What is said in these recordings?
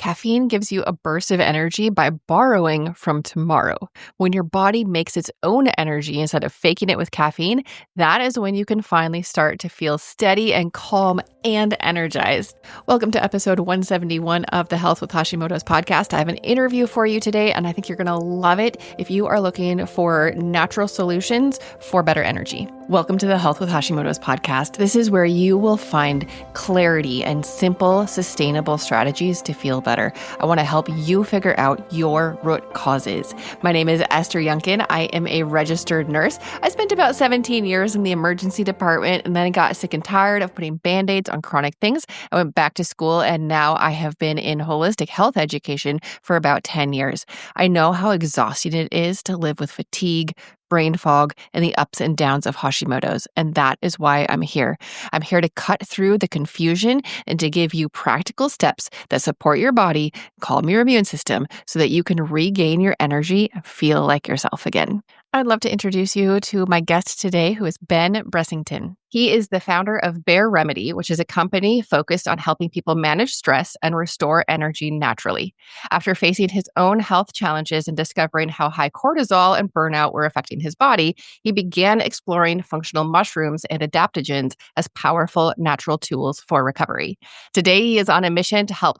Caffeine gives you a burst of energy by borrowing from tomorrow. When your body makes its own energy instead of faking it with caffeine, that is when you can finally start to feel steady and calm and energized. Welcome to episode 171 of the Health with Hashimoto's podcast. I have an interview for you today, and I think you're going to love it if you are looking for natural solutions for better energy. Welcome to the Health with Hashimoto's podcast. This is where you will find clarity and simple, sustainable strategies to feel better. I want to help you figure out your root causes. My name is Esther Youngkin. I am a registered nurse. I spent about 17 years in the emergency department, and then I got sick and tired of putting Band-Aids on chronic things. I went back to school, and now I have been in holistic health education for about 10 years. I know how exhausting it is to live with fatigue, brain fog, and the ups and downs of Hashimoto's. And that is why I'm here. I'm here to cut through the confusion and to give you practical steps that support your body, calm your immune system, so that you can regain your energy and feel like yourself again. I'd love to introduce you to my guest today, who is Ben Bressington. He is the founder of Bare Remedy, which is a company focused on helping people manage stress and restore energy naturally. After facing his own health challenges and discovering how high cortisol and burnout were affecting his body, he began exploring functional mushrooms and adaptogens as powerful natural tools for recovery. Today, he is on a mission to help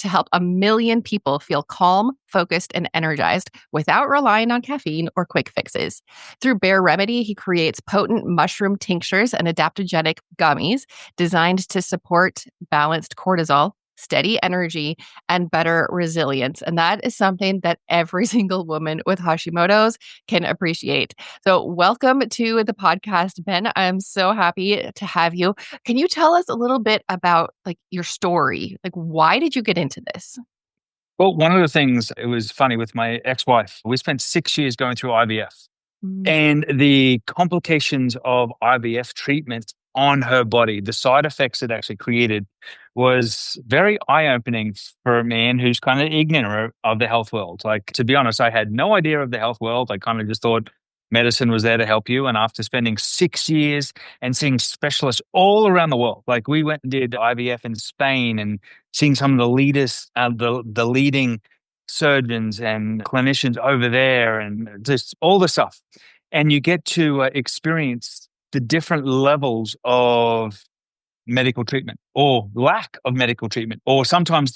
help 1 million people feel calm, focused, and energized without relying on caffeine or quick fixes. Through Bare Remedy, he creates potent mushroom tinctures and adaptogenic gummies designed to support balanced cortisol, steady energy, and better resilience. And that is something that every single woman with Hashimoto's can appreciate. So welcome to the podcast, Ben. I'm so happy to have you. Can you tell us a little bit about your story? Why did you get into this? Well, one of the things, it was funny with my ex-wife, we spent 6 years going through IVF, and the complications of IVF treatment on her body, the side effects it actually created was very eye-opening for a man who's kind of ignorant of the health world. Like, to be honest, I had no idea of the health world. I kind of just thought medicine was there to help you. And after spending 6 years and seeing specialists all around the world, like we went and did IVF in Spain and seeing some of the leaders, the leading surgeons and clinicians over there and just all the stuff. And you get to experience the different levels of medical treatment or lack of medical treatment, or sometimes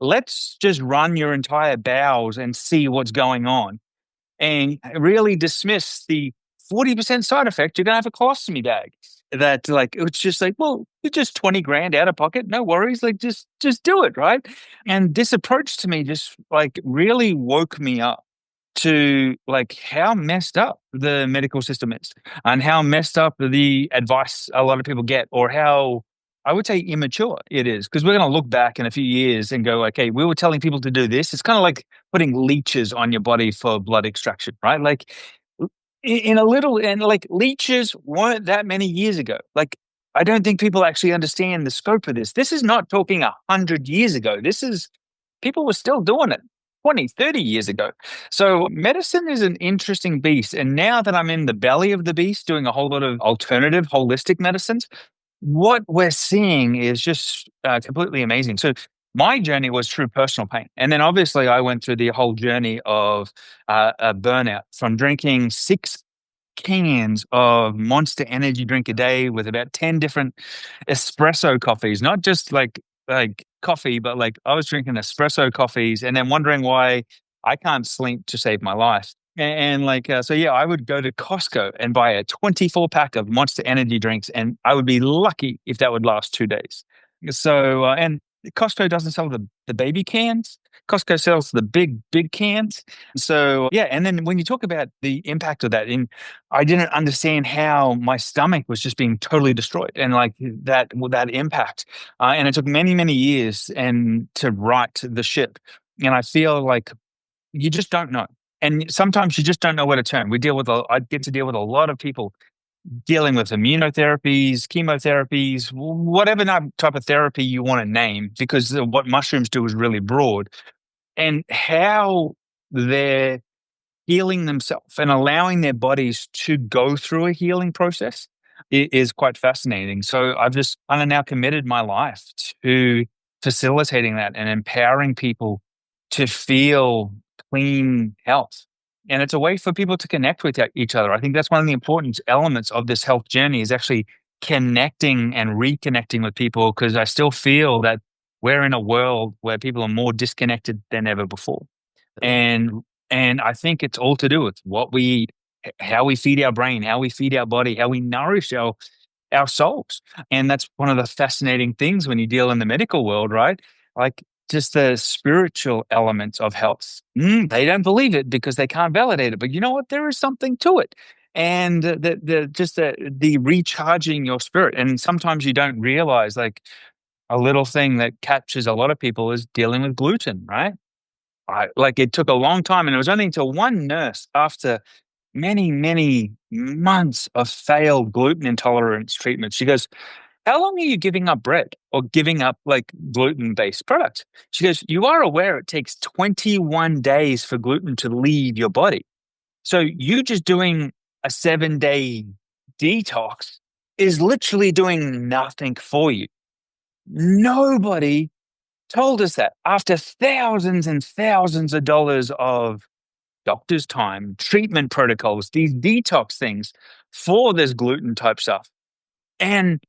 let's just run your entire bowels and see what's going on and really dismiss the 40% side effect. You're going to have a colostomy bag. That it's just well, it's just 20 grand out of pocket. No worries. Just do it. Right. And this approach to me just really woke me up to how messed up the medical system is and how messed up the advice a lot of people get, or how I would say immature it is. Because we're going to look back in a few years and go, okay, we were telling people to do this. It's kind of like putting leeches on your body for blood extraction, right? Leeches weren't that many years ago. I don't think people actually understand the scope of this. This is not talking 100 years ago. People were still doing it 20, 30 years ago. So medicine is an interesting beast. And now that I'm in the belly of the beast, doing a whole lot of alternative holistic medicines, what we're seeing is just completely amazing. So my journey was through personal pain. And then obviously I went through the whole journey of a burnout from drinking 6 cans of Monster energy drink a day with about 10 different espresso coffees, not just like coffee, but I was drinking espresso coffees and then wondering why I can't sleep to save my life. I would go to Costco and buy a 24 pack of Monster energy drinks, and I would be lucky if that would last 2 days. So, and Costco doesn't sell the baby cans. Costco sells the big cans. So, yeah. And then when you talk about the impact of that, I didn't understand how my stomach was just being totally destroyed and that impact. And it took many, many years to right the ship. And I feel like you just don't know. And sometimes you just don't know where to turn. I get to deal with a lot of people dealing with immunotherapies, chemotherapies, whatever type of therapy you want to name, because what mushrooms do is really broad. And how they're healing themselves and allowing their bodies to go through a healing process is quite fascinating. So I've just kind of now committed my life to facilitating that and empowering people to feel clean health. And it's a way for people to connect with each other. I think that's one of the important elements of this health journey is actually connecting and reconnecting with people, because I still feel that we're in a world where people are more disconnected than ever before. And and I think it's all to do with what we eat, how we feed our brain, how we feed our body, how we nourish our souls. And that's one of the fascinating things when you deal in the medical world, right? Like just the spiritual elements of health. They don't believe it because they can't validate it. But you know what? There is something to it. And the recharging your spirit. And sometimes you don't realize, like, a little thing that captures a lot of people is dealing with gluten, right? Like, it took a long time, and it was only until one nurse, after many, many months of failed gluten intolerance treatment, she goes, "How long are you giving up bread or giving up, like, gluten-based products?" She goes, "You are aware it takes 21 days for gluten to leave your body. So you just doing a 7-day detox is literally doing nothing for you." Nobody told us that after thousands and thousands of dollars of doctor's time, treatment protocols, these detox things for this gluten type stuff. And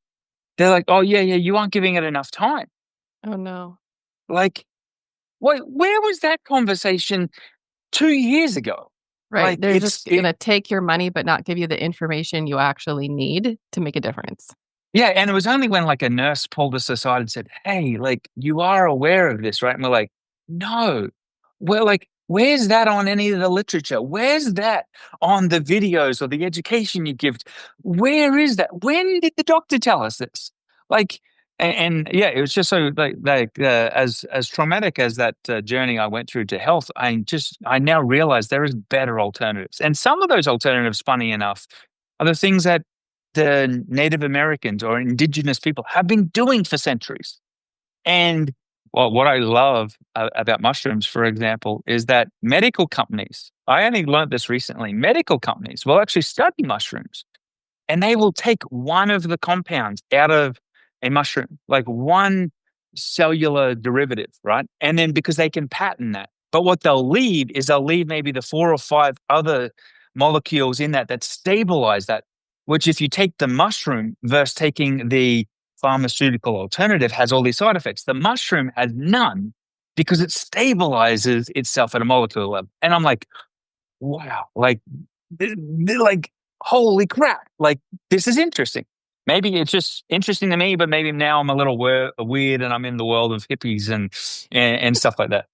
they're like, "Oh, yeah, yeah, you aren't giving it enough time." Oh, no. Like, where was that conversation 2 years ago? Right. Like, They're just going to take your money, but not give you the information you actually need to make a difference. yeah, and it was only when, like, a nurse pulled us aside and said, "Hey, like, you are aware of this, right?" And we're like, "No." We're like, "Where's that on any of the literature? Where's that on the videos or the education you give? Where is that? When did the doctor tell us this?" Like, and yeah, it was just so, as traumatic as that journey I went through to health, I now realize there is better alternatives. And some of those alternatives, funny enough, are the things that the Native Americans or indigenous people have been doing for centuries. And well, what I love about mushrooms, for example, is that medical companies, I only learned this recently, medical companies will actually study mushrooms, and they will take one of the compounds out of a mushroom, like one cellular derivative, right? And then because they can patent that. But what they'll leave maybe the 4 or 5 other molecules in that stabilize that, which if you take the mushroom versus taking the pharmaceutical alternative has all these side effects. The mushroom has none because it stabilizes itself at a molecular level. And I'm like, wow, like, like, holy crap, like, this is interesting. Maybe it's just interesting to me, but maybe now I'm a little weird and I'm in the world of hippies and stuff like that.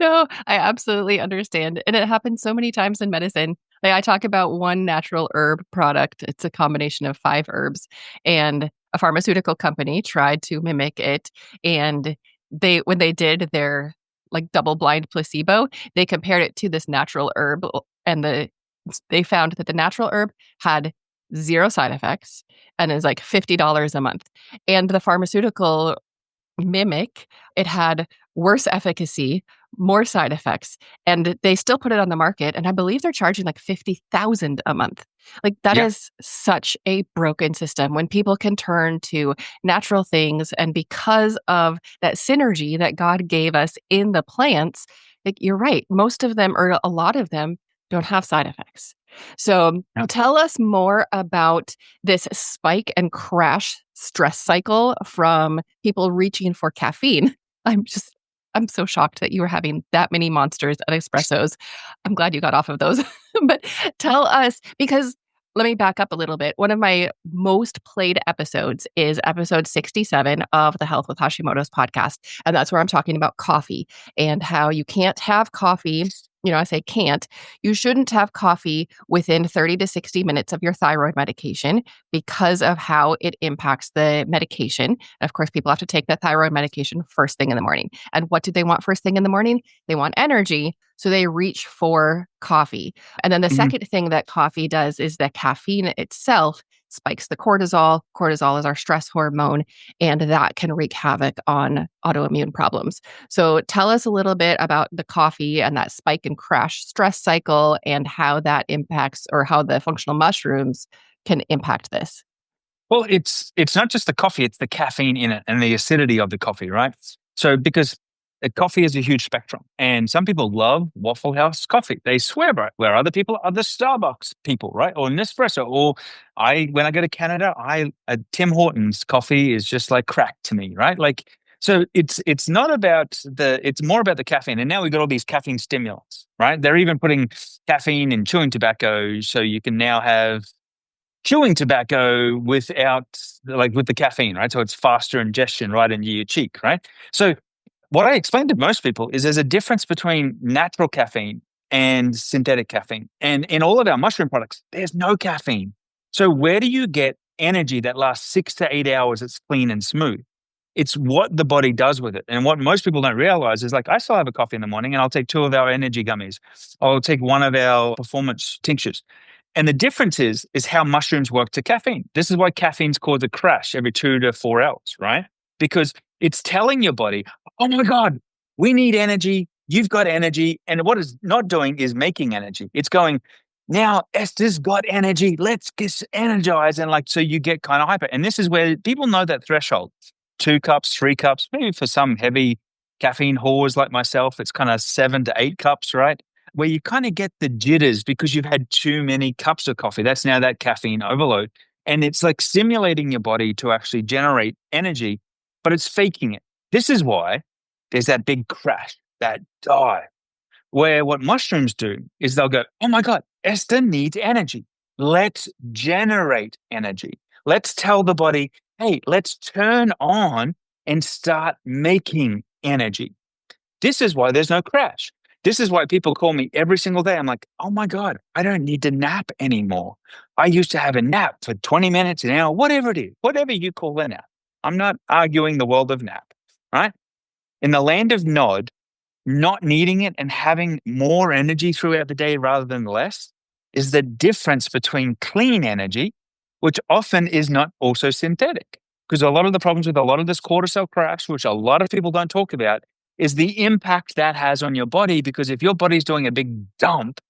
No, I absolutely understand. And it happens so many times in medicine. Like I talk about one natural herb product. It's a combination of 5 herbs, and a pharmaceutical company tried to mimic it. And when they did their like double blind placebo, they compared it to this natural herb, and they found that the natural herb had zero side effects and is like $50 a month. And the pharmaceutical mimic, it had worse efficacy, more side effects, and they still put it on the market, and I believe they're charging like 50,000 a month. Like, that Yeah. is such a broken system when people can turn to natural things, and because of that synergy that God gave us in the plants, like, you're right, most of them, or a lot of them, don't have side effects. So, Yeah. tell us more about this spike and crash stress cycle from people reaching for caffeine. I'm just I'm so shocked that you were having that many monsters at espressos. I'm glad you got off of those. But tell us, because let me back up a little bit. One of my most played episodes is episode 67 of the Health with Hashimoto's podcast. And that's where I'm talking about coffee and how you can't have coffee. You know, I say can't. You shouldn't have coffee within 30 to 60 minutes of your thyroid medication because of how it impacts the medication. And of course, people have to take that thyroid medication first thing in the morning. And what do they want first thing in the morning? They want energy. So they reach for coffee. And then the Mhm. second thing that coffee does is that caffeine itself spikes the cortisol. Cortisol is our stress hormone, and that can wreak havoc on autoimmune problems. So tell us a little bit about the coffee and that spike and crash stress cycle and how that impacts, or how the functional mushrooms can impact this. Well, it's not just the coffee; it's the caffeine in it and the acidity of the coffee, right? So because coffee is a huge spectrum, and some people love Waffle House coffee; they swear by it. Where other people are the Starbucks people, right? Or Nespresso. Or when I go to Canada, Tim Hortons coffee is just like crack to me, right? Like so, it's not about it's more about the caffeine. And now we've got all these caffeine stimulants, right? They're even putting caffeine in chewing tobacco, so you can now have chewing tobacco without like with the caffeine, right? So it's faster ingestion right into your cheek, right? So what I explain to most people is there's a difference between natural caffeine and synthetic caffeine. And in all of our mushroom products, there's no caffeine. So where do you get energy that lasts 6 to 8 hours? It's clean and smooth. It's what the body does with it. And what most people don't realize is like, I still have a coffee in the morning and I'll take two of our energy gummies. I'll take one of our performance tinctures. And the difference is how mushrooms work to caffeine. This is why caffeine's cause a crash every 2 to 4 hours, right? Because it's telling your body, oh my God, we need energy. You've got energy. And what it's not doing is making energy. It's going, now Esther's got energy. Let's get energized. And like, so you get kind of hyper. And this is where people know that threshold 2 cups, 3 cups, maybe for some heavy caffeine whores like myself, it's kind of 7 to 8 cups, right? Where you kind of get the jitters because you've had too many cups of coffee. That's now that caffeine overload. And it's like stimulating your body to actually generate energy, but it's faking it. This is why there's that big crash, that die, where what mushrooms do is they'll go, oh my God, Esther needs energy. Let's generate energy. Let's tell the body, hey, let's turn on and start making energy. This is why there's no crash. This is why people call me every single day. I'm like, oh my God, I don't need to nap anymore. I used to have a nap for 20 minutes, an hour, whatever it is, whatever you call a nap. I'm not arguing the world of nap, right? In the land of Nod, not needing it and having more energy throughout the day rather than less is the difference between clean energy, which often is not also synthetic. Because a lot of the problems with a lot of this cortisol crash, which a lot of people don't talk about, is the impact that has on your body. Because if your body's doing a big dump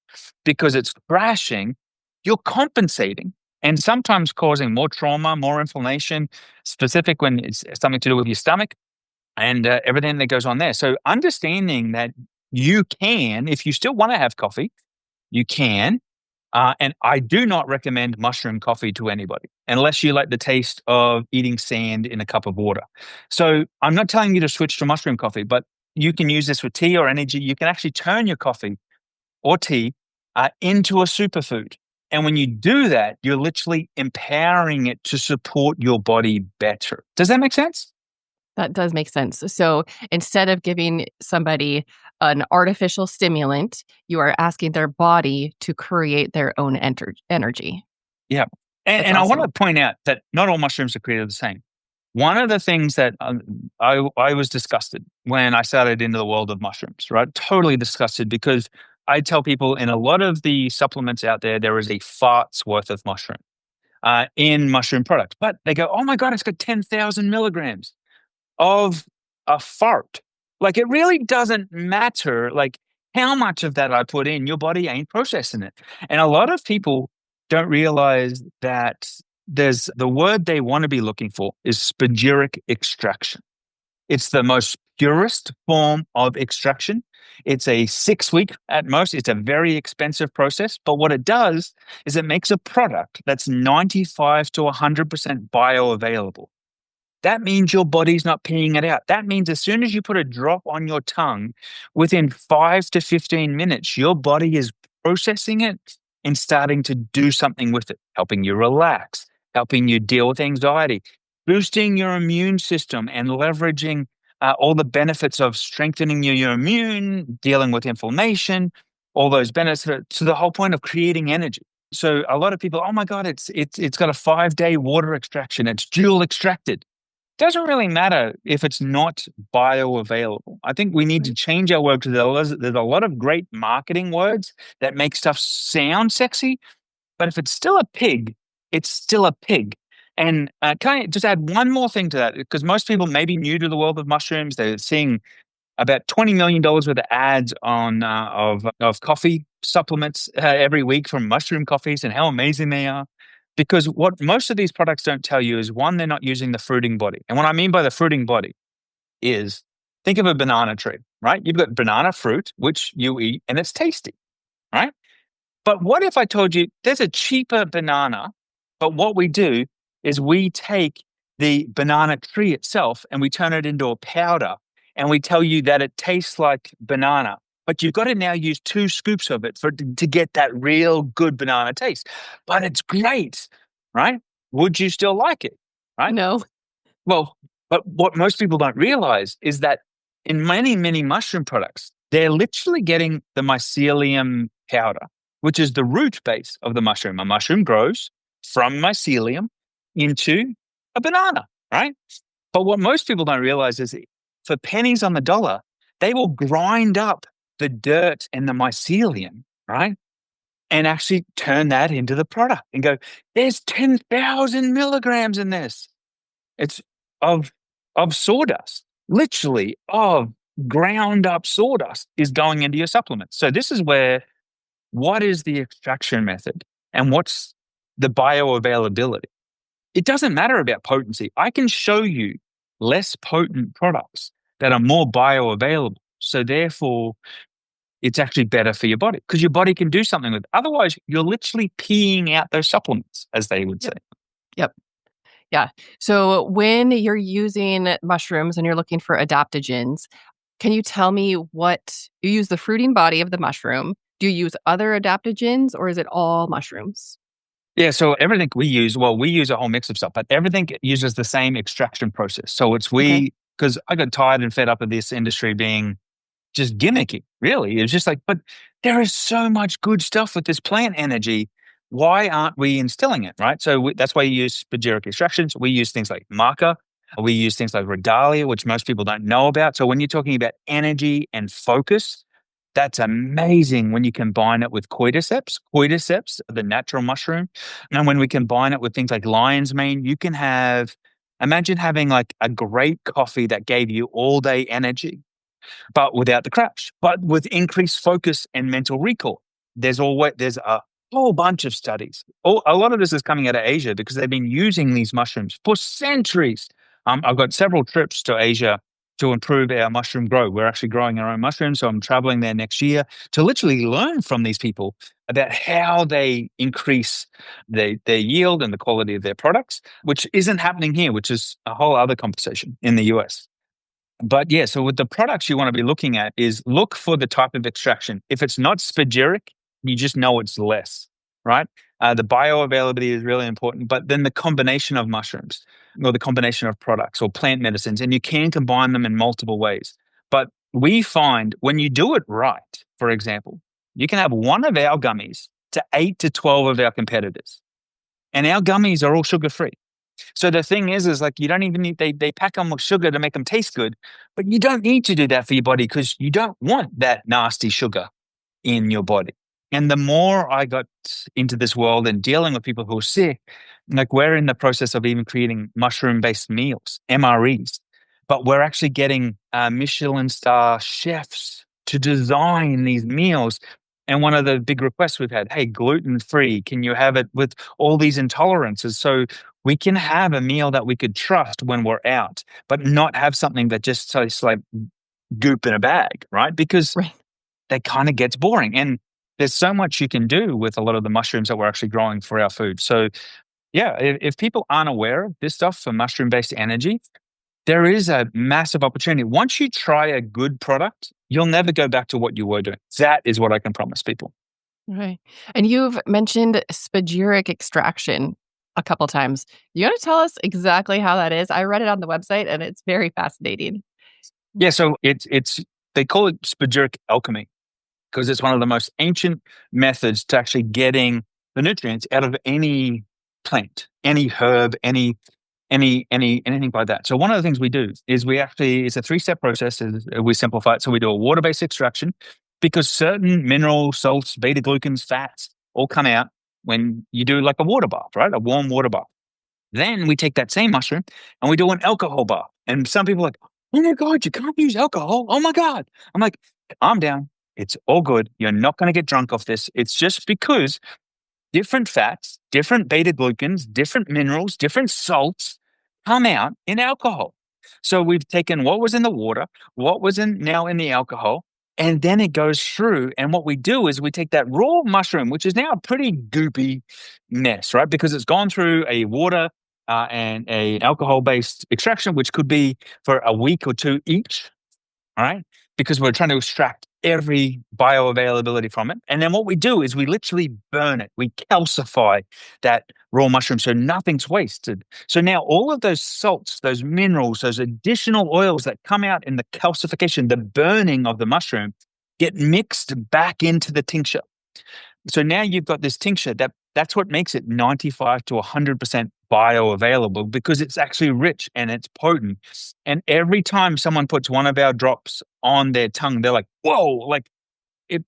because it's crashing, you're compensating and sometimes causing more trauma, more inflammation, specific when it's something to do with your stomach and everything that goes on there. So understanding that you can, if you still want to have coffee, you can. And I do not recommend mushroom coffee to anybody unless you like the taste of eating sand in a cup of water. So I'm not telling you to switch to mushroom coffee, but you can use this with tea or energy. You can actually turn your coffee or tea into a superfood. And when you do that, you're literally empowering it to support your body better. Does that make sense? That does make sense. So instead of giving somebody an artificial stimulant, you are asking their body to create their own energy. Yeah. That's And I want to awesome. point out that not all mushrooms are created the same. One of the things that I was disgusted when I started into the world of mushrooms, right? Totally disgusted because I tell people in a lot of the supplements out there, there is a fart's worth of mushroom in mushroom products. But they go, oh my God, it's got 10,000 milligrams of a fart. Like it really doesn't matter like how much of that I put in, your body ain't processing it. And a lot of people don't realize that there's the word they want to be looking for is spagyric extraction. It's the most purest form of extraction. It's a 6 week at most. It's a very expensive process. But what it does is it makes a product that's 95 to 100% bioavailable. That means your body's not peeing it out. That means as soon as you put a drop on your tongue, within 5 to 15 minutes, your body is processing it and starting to do something with it, helping you relax, helping you deal with anxiety, boosting your immune system and leveraging all the benefits of strengthening your immune, dealing with inflammation, all those benefits to the whole point of creating energy. So a lot of people, oh my God, it's got a 5-day water extraction. It's dual extracted. Doesn't really matter if it's not bioavailable. I think we need to Right. change our word because there's a lot of great marketing words that make stuff sound sexy, but if it's still a pig, it's still a pig. And can I just add one more thing to that? Because most people may be new to the world of mushrooms. They're seeing about $20 million worth of ads on of coffee supplements every week from mushroom coffees and how amazing they are. Because what most of these products don't tell you is one, they're not using the fruiting body. And what I mean by the fruiting body is think of a banana tree, right? You've got banana fruit, which you eat, and it's tasty, right? But what if I told you there's a cheaper banana, but what we do is we take the banana tree itself and we turn it into a powder and we tell you that it tastes like banana, but you've got to now use 2 scoops of it to get that real good banana taste. But it's great, right? Would you still like it, right? No. Well, but what most people don't realize is that in many, many mushroom products, they're literally getting the mycelium powder, which is the root base of the mushroom. A mushroom grows from mycelium into a banana, right? But what most people don't realize is for pennies on the dollar, they will grind up the dirt and the mycelium, right? And actually turn that into the product and go, there's 10,000 milligrams in this. It's of sawdust, literally of ground up sawdust is going into your supplements. So this is where what is the extraction method and what's the bioavailability? It doesn't matter about potency. I can show you less potent products that are more bioavailable. So therefore, it's actually better for your body because your body can do something with it. Otherwise, you're literally peeing out those supplements, as they would say. Yep. Yep. Yeah. So when you're using mushrooms and you're looking for adaptogens, can you tell me what you use the fruiting body of the mushroom? Do you use other adaptogens or is it all mushrooms? Yeah, so everything we use, well, we use a whole mix of stuff, but everything uses the same extraction process. So it's Okay. because I got tired and fed up of this industry being just gimmicky, really. It's just like, but there is so much good stuff with this plant energy. Why aren't we instilling it, right? So that's why you use spagyric extractions. We use things like maca. We use things like regalia, which most people don't know about. So when you're talking about energy and focus, that's amazing when you combine it with cordyceps. Cordyceps, the natural mushroom. And when we combine it with things like lion's mane, you can imagine having like a great coffee that gave you all day energy but without the crash, but with increased focus and mental recall. There's a whole bunch of studies. A lot of this is coming out of Asia because they've been using these mushrooms for centuries. I've got several trips to Asia to improve our mushroom grow. We're actually growing our own mushrooms, so I'm traveling there next year to literally learn from these people about how they increase their yield and the quality of their products, which isn't happening here, which is a whole other conversation in the US. But yeah, so with the products you want to be looking at is look for the type of extraction. If it's not spagyric, you just know it's less, right? The bioavailability is really important, but then the combination of mushrooms or the combination of products or plant medicines, and you can combine them in multiple ways. But we find when you do it right, for example, you can have one of our gummies to 8 to 12 of our competitors, and our gummies are all sugar free. So the thing is like you don't even need they pack them with sugar to make them taste good, but you don't need to do that for your body because you don't want that nasty sugar in your body. And the more I got into this world and dealing with people who are sick, like we're in the process of even creating mushroom-based meals, MREs, but we're actually getting Michelin star chefs to design these meals. And one of the big requests we've had, hey, gluten-free, can you have it with all these intolerances? So we can have a meal that we could trust when we're out, but not have something that just tastes like goop in a bag, right? Because Right. that kind of gets boring. And there's so much you can do with a lot of the mushrooms that we're actually growing for our food. So yeah, if people aren't aware of this stuff for mushroom-based energy, there is a massive opportunity. Once you try a good product, you'll never go back to what you were doing. That is what I can promise people. Right. And you've mentioned spagyric extraction a couple times. You want to tell us exactly how that is? I read it on the website and it's very fascinating. Yeah, so it's they call it spagyric alchemy because it's one of the most ancient methods to actually getting the nutrients out of any plant, any herb, anything like that. So one of the things we do is it's a 3-step process. We simplify it. So we do a water-based extraction because certain minerals, salts, beta glucans, fats all come out when you do like a water bath, right? A warm water bath. Then we take that same mushroom and we do an alcohol bath. And some people are like, oh my God, you can't use alcohol. Oh my God. I'm like, calm down. It's all good. You're not going to get drunk off this. It's just because different fats, different beta glucans, different minerals, different salts come out in alcohol. So we've taken what was in the water, what was in now in the alcohol, and then it goes through. And what we do is we take that raw mushroom, which is now a pretty goopy mess, right? Because it's gone through a water and a alcohol-based extraction, which could be for a week or two each, all right? Because we're trying to extract every bioavailability from it. And then what we do is we literally burn it. We calcify that raw mushroom so nothing's wasted. So now all of those salts, those minerals, those additional oils that come out in the calcification, the burning of the mushroom, get mixed back into the tincture. So now you've got this tincture that's what makes it 95 to 100% bioavailable, because it's actually rich and it's potent. And every time someone puts one of our drops on their tongue, they're like, whoa, like it,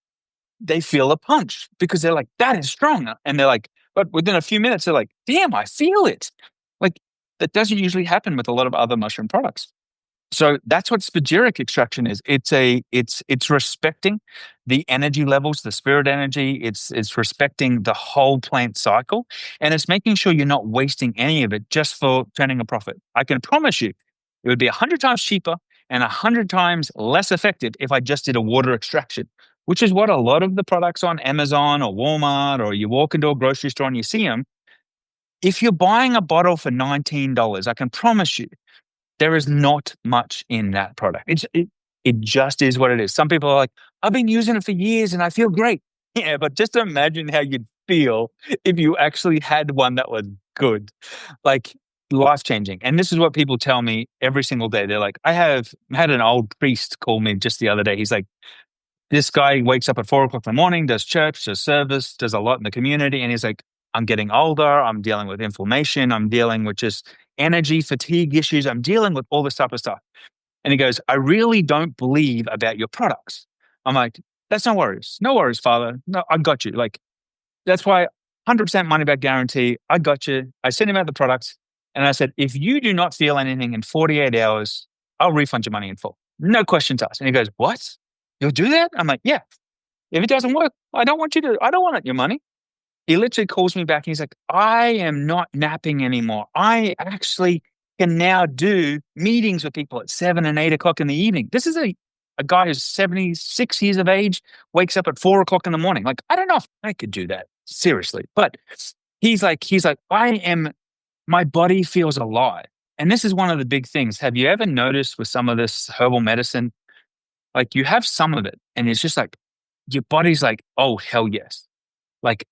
they feel a punch because they're like, that is strong. And they're like, but within a few minutes, they're like, damn, I feel it. Like that doesn't usually happen with a lot of other mushroom products. So that's what spagyric extraction is. It's respecting the energy levels, the spirit energy. It's respecting the whole plant cycle, and it's making sure you're not wasting any of it just for turning a profit. I can promise you, it would be 100 times cheaper and 100 times less effective if I just did a water extraction, which is what a lot of the products on Amazon or Walmart, or you walk into a grocery store and you see them. If you're buying a bottle for $19, I can promise you there is not much in that product. It just is what it is. Some people are like, I've been using it for years and I feel great. Yeah, but just imagine how you'd feel if you actually had one that was good, like life changing. And this is what people tell me every single day. They're like, I have had an old priest call me just the other day. He's like, this guy wakes up at 4 o'clock in the morning, does church, does service, does a lot in the community. And he's like, I'm getting older. I'm dealing with inflammation. I'm dealing with just energy, fatigue issues. I'm dealing with all this type of stuff. And he goes, I really don't believe about your products. I'm like, that's no worries. No worries, Father. No, I got you. Like, that's why 100% money back guarantee. I got you. I sent him out the products. And I said, if you do not feel anything in 48 hours, I'll refund your money in full. No questions asked. And he goes, what? You'll do that? I'm like, yeah. If it doesn't work, I don't want your money. He literally calls me back and he's like, I am not napping anymore. I actually can now do meetings with people at 7 and 8 o'clock in the evening. This is a guy who's 76 years of age, wakes up at 4 o'clock in the morning. Like, I don't know if I could do that, seriously. But he's like, my body feels alive. And this is one of the big things. Have you ever noticed with some of this herbal medicine, like you have some of it and it's just like, your body's like, oh, hell yes. Like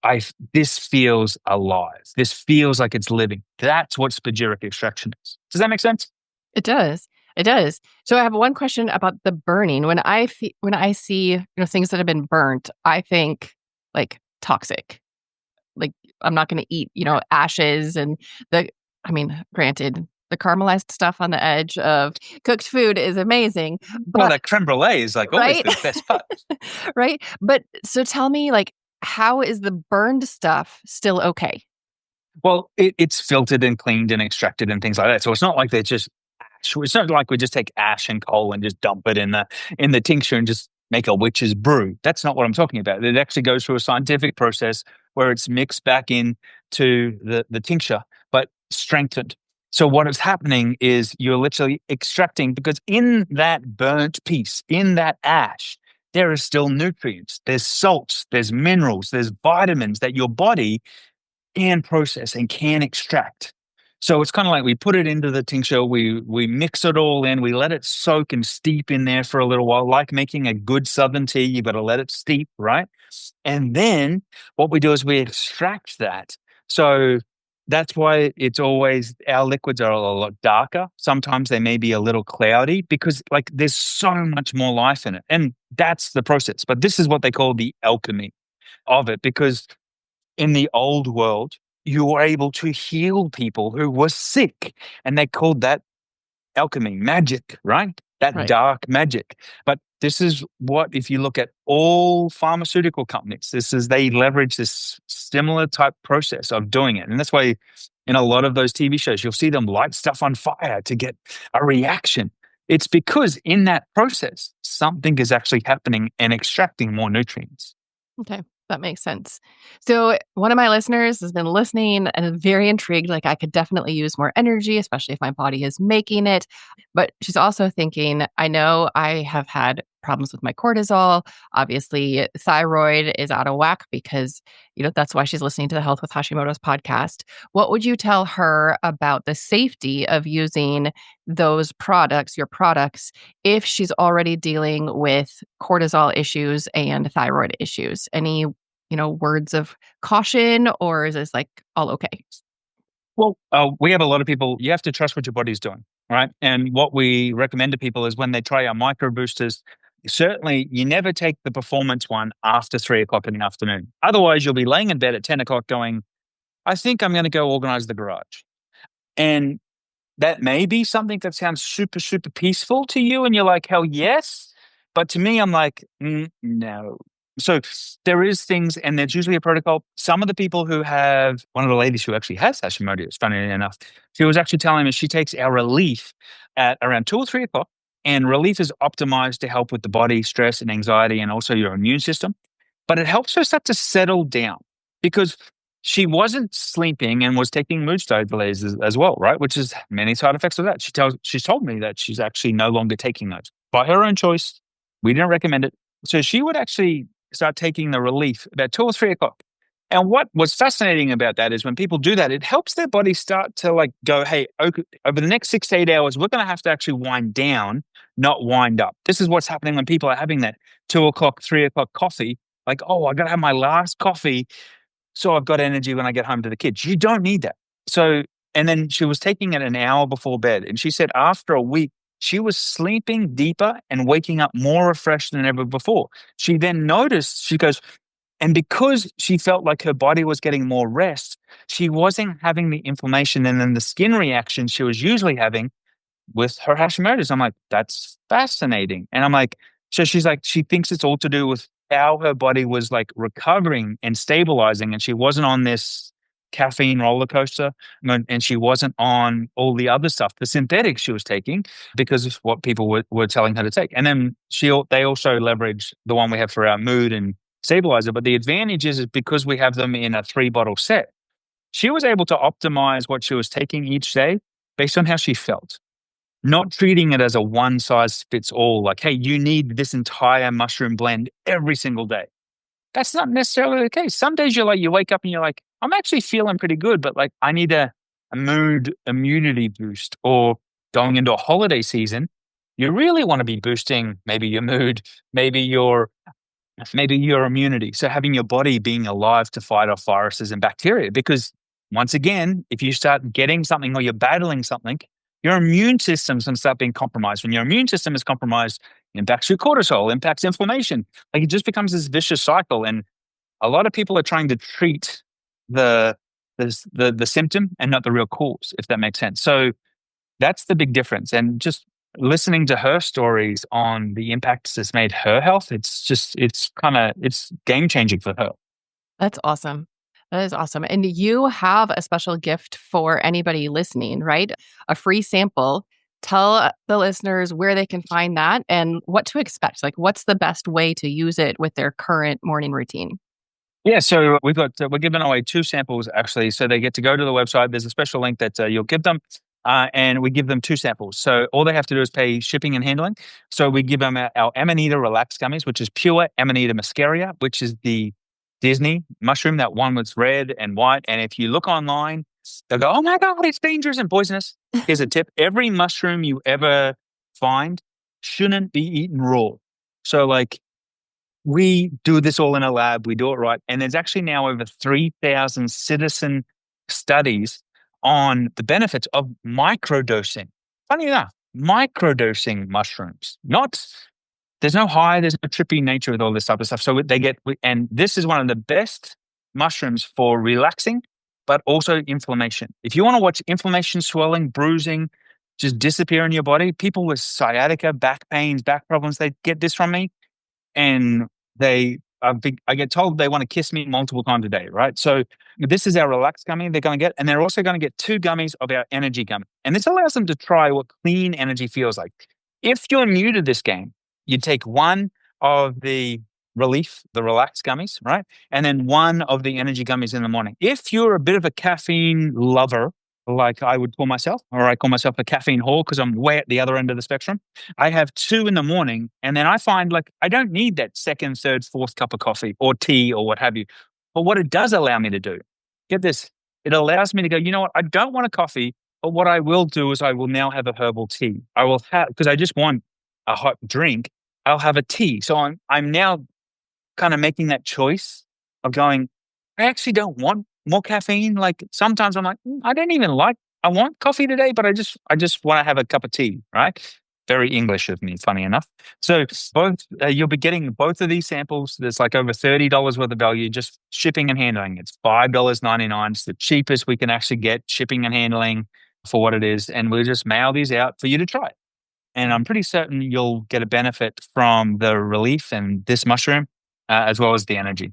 this feels alive. This feels like it's living. That's what spagyric extraction is. Does that make sense? It does. It does. So I have one question about the burning. When I see, things that have been burnt, I think like toxic. Like I'm not going to eat, ashes and granted, the caramelized stuff on the edge of cooked food is amazing, Well, but that creme brulee is like always right? the best part. Right? But so tell me, like, how is the burned stuff still okay? Well, it's filtered and cleaned and extracted and things like that. So it's not like they're just ash. It's not like we just take ash and coal and just dump it in the tincture and just make a witch's brew. That's not what I'm talking about. It actually goes through a scientific process where it's mixed back in to the tincture, but strengthened. So what is happening is you're literally extracting, because in that burnt piece, in that ash, there is still nutrients. There's salts, there's minerals, there's vitamins that your body can process and can extract. So it's kind of like we put it into the tincture, we mix it all in, we let it soak and steep in there for a little while, like making a good southern tea. You got to let it steep, right? And then what we do is we extract that. So that's why it's always, our liquids are a lot darker. Sometimes they may be a little cloudy because like there's so much more life in it. And that's the process. But this is what they call the alchemy of it, because in the old world, you were able to heal people who were sick. And they called that alchemy, magic, right? That Right. dark magic. But this is what, if you look at all pharmaceutical companies, they leverage this similar type process of doing it. And that's why in a lot of those TV shows, you'll see them light stuff on fire to get a reaction. It's because in that process, something is actually happening and extracting more nutrients. Okay. That makes sense. So, one of my listeners has been listening and is very intrigued. Like, I could definitely use more energy, especially if my body is making it. But she's also thinking, I know I have had problems with my cortisol. Obviously, thyroid is out of whack because, that's why she's listening to the Health with Hashimoto's podcast. What would you tell her about the safety of using those products, your products, if she's already dealing with cortisol issues and thyroid issues? Any words of caution, or is this like all okay? Well, we have a lot of people, you have to trust what your body's doing, right? And what we recommend to people is when they try our micro boosters, certainly you never take the performance one after 3 o'clock in the afternoon. Otherwise, you'll be laying in bed at 10 o'clock going, I think I'm going to go organize the garage. And that may be something that sounds super, super peaceful to you. And you're like, hell yes. But to me, I'm like, no. So there is things, and there's usually a protocol. Some of the people who have, one of the ladies who actually has Hashimoto's, funny enough, she was actually telling me she takes our relief at around 2 or 3 o'clock. And relief is optimized to help with the body stress and anxiety and also your immune system. But it helps her start to settle down because she wasn't sleeping and was taking mood stabilizers as well, right? Which is many side effects of that. She's told me that she's actually no longer taking those by her own choice. We didn't recommend it. So she would actually start taking the relief about 2 or 3 o'clock. And what was fascinating about that is when people do that, it helps their body start to like go, hey, okay, over the next 6 to 8 hours, we're going to have to actually wind down, not wind up. This is what's happening when people are having that 2 o'clock, 3 o'clock coffee. Like, oh, I got to have my last coffee so I've got energy when I get home to the kids. You don't need that. So, and then she was taking it an hour before bed. And she said after a week, she was sleeping deeper and waking up more refreshed than ever before. She then noticed, she goes, and because she felt like her body was getting more rest, she wasn't having the inflammation and then the skin reaction she was usually having with her Hashimoto's. I'm like, that's fascinating. And I'm like, so she's like, she thinks it's all to do with how her body was like recovering and stabilizing. And she wasn't on this caffeine roller coaster and she wasn't on all the other stuff, the synthetics she was taking because of what people were telling her to take. And then they also leverage the one we have for our mood and stabilizer. But the advantage is because we have them in a 3-bottle set, she was able to optimize what she was taking each day based on how she felt, not treating it as a one size fits all, like, hey, you need this entire mushroom blend every single day. That's not necessarily the case. Some days you wake up and you're like, I'm actually feeling pretty good, but like I need a mood immunity boost. Or going into a holiday season, you really want to be boosting maybe your mood, maybe your immunity. So having your body being alive to fight off viruses and bacteria, because once again, if you start getting something or you're battling something, your immune system's going to start being compromised. When your immune system is compromised, it impacts your cortisol, impacts inflammation. Like it just becomes this vicious cycle. And a lot of people are trying to treat the symptom and not the real cause, if that makes sense. So that's the big difference. And just listening to her stories on the impacts it's made her health, it's game changing for her. That's awesome. That is awesome. And you have a special gift for anybody listening, right? A free sample. Tell the listeners where they can find that and what to expect. Like, what's the best way to use it with their current morning routine? Yeah, so we're giving away 2 samples actually. So they get to go to the website. There's a special link that you'll give them, and we give them 2 samples. So all they have to do is pay shipping and handling. So we give them our Amanita Relax gummies, which is pure Amanita muscaria, which is the Disney mushroom, that one that's red and white. And if you look online, they'll go, "Oh my God, it's dangerous and poisonous." Here's a tip: every mushroom you ever find shouldn't be eaten raw. So like, we do this all in a lab, we do it right. And there's actually now over 3,000 citizen studies on the benefits of microdosing. Funny enough, microdosing mushrooms. There's no high, there's no trippy nature with all this type of stuff. So and this is one of the best mushrooms for relaxing, but also inflammation. If you want to watch inflammation, swelling, bruising, just disappear in your body, people with sciatica, back pains, back problems, they get this from me. And I get told they want to kiss me multiple times a day, right? So this is our relax gummy they're going to get, and they're also going to get 2 gummies of our energy gummy. And this allows them to try what clean energy feels like. If you're new to this game, you take one of the relief, the relax gummies, right? And then one of the energy gummies in the morning. If you're a bit of a caffeine lover, like I would call myself, or I call myself a caffeine whore because I'm way at the other end of the spectrum, I have two in the morning. And then I find like I don't need that second, third, fourth cup of coffee or tea or what have you. But what it does allow me to do, get this, it allows me to go, you know what? I don't want a coffee, but what I will do is I will now have a herbal tea. I will have, because I just want a hot drink, I'll have a tea. So I'm now kind of making that choice of going, I actually don't want more caffeine. Like sometimes I'm like, I don't even like, I want coffee today, but I just want to have a cup of tea, right? Very English of me, funny enough. So both, you'll be getting both of these samples. There's like over $30 worth of value, just shipping and handling. It's $5.99. It's the cheapest we can actually get shipping and handling for what it is. And we'll just mail these out for you to try. And I'm pretty certain you'll get a benefit from the relief and this mushroom, as well as the energy.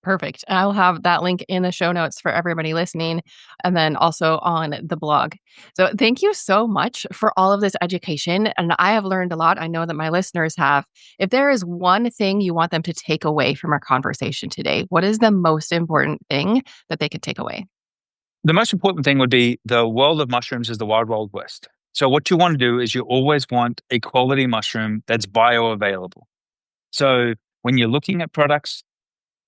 Perfect. And I'll have that link in the show notes for everybody listening and then also on the blog. So thank you so much for all of this education. And I have learned a lot. I know that my listeners have. If there is one thing you want them to take away from our conversation today, what is the most important thing that they could take away? The most important thing would be the world of mushrooms is the wild, wild west. So what you want to do is you always want a quality mushroom that's bioavailable. So when you're looking at products,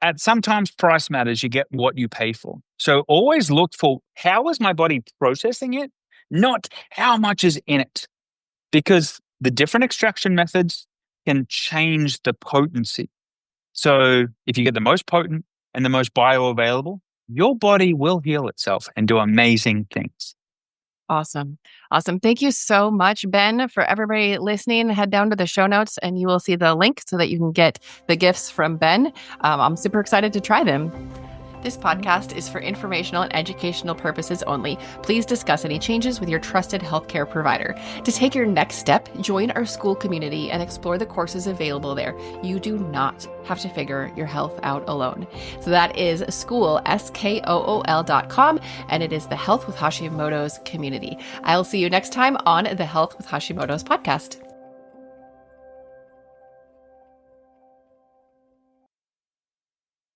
at sometimes price matters, you get what you pay for. So always look for how is my body processing it, not how much is in it. Because the different extraction methods can change the potency. So if you get the most potent and the most bioavailable, your body will heal itself and do amazing things. Awesome. Awesome. Thank you so much, Ben. For everybody listening, head down to the show notes and you will see the link so that you can get the gifts from Ben. I'm super excited to try them. This podcast is for informational and educational purposes only. Please discuss any changes with your trusted healthcare provider. To take your next step, join our school community and explore the courses available there. You do not have to figure your health out alone. So that is school, SKOOL.com, and it is the Health with Hashimoto's community. I'll see you next time on the Health with Hashimoto's podcast.